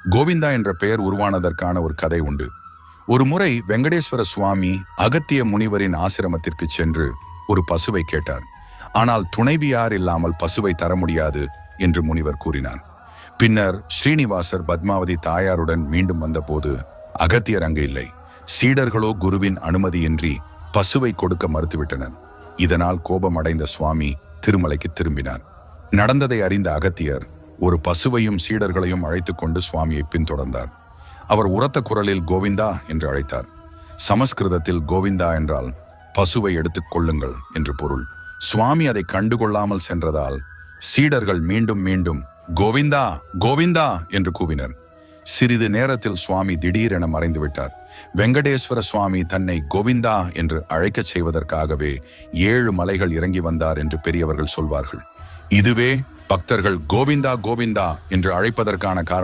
கோவிந்தா என்ற பெயர் உருவானதற்கான ஒரு கதை உண்டு. ஒரு முறை வெங்கடேஸ்வர சுவாமி அகத்திய முனிவரின் ஆசிரமத்திற்கு சென்று ஒரு பசுவை கேட்டார். ஆனால் துணைவியார் இல்லாமல் பசுவை தர முடியாது என்று முனிவர் கூறினார். பின்னர் ஸ்ரீனிவாசர் பத்மாவதி தாயாருடன் மீண்டும் வந்தபோது அகத்தியர் அங்கு இல்லை. சீடர்களோ குருவின் அனுமதியின்றி பசுவை கொடுக்க மறுத்துவிட்டனர். இதனால் கோபமடைந்த சுவாமி திருமலைக்கு திரும்பினார். நடந்ததை அறிந்த அகத்தியர் ஒரு பசுவையும் சீடர்களையும் அழைத்துக் கொண்டு சுவாமியை பின்தொடர்ந்தார். அவர் உரத்த குரலில் கோவிந்தா என்று அழைத்தார். சமஸ்கிருதத்தில் கோவிந்தா என்றால் பசுவை எடுத்துக் கொள்ளுங்கள் என்று பொருள். சுவாமி அதை கண்டுகொள்ளாமல் சென்றதால் சீடர்கள் மீண்டும் மீண்டும் கோவிந்தா கோவிந்தா என்று கூவினர். சிறிது நேரத்தில் சுவாமி திடீரென மறைந்து விட்டார். வெங்கடேஸ்வர சுவாமி தன்னை கோவிந்தா என்று அழைக்கச் செய்வதற்காகவே 7 மலைகள் இறங்கி வந்தார் என்று பெரியவர்கள் சொல்வார்கள். இதுவே பக்தர்கள் கோவிந்தா கோவிந்தா என்று அழைப்பதற்கான காரணம்.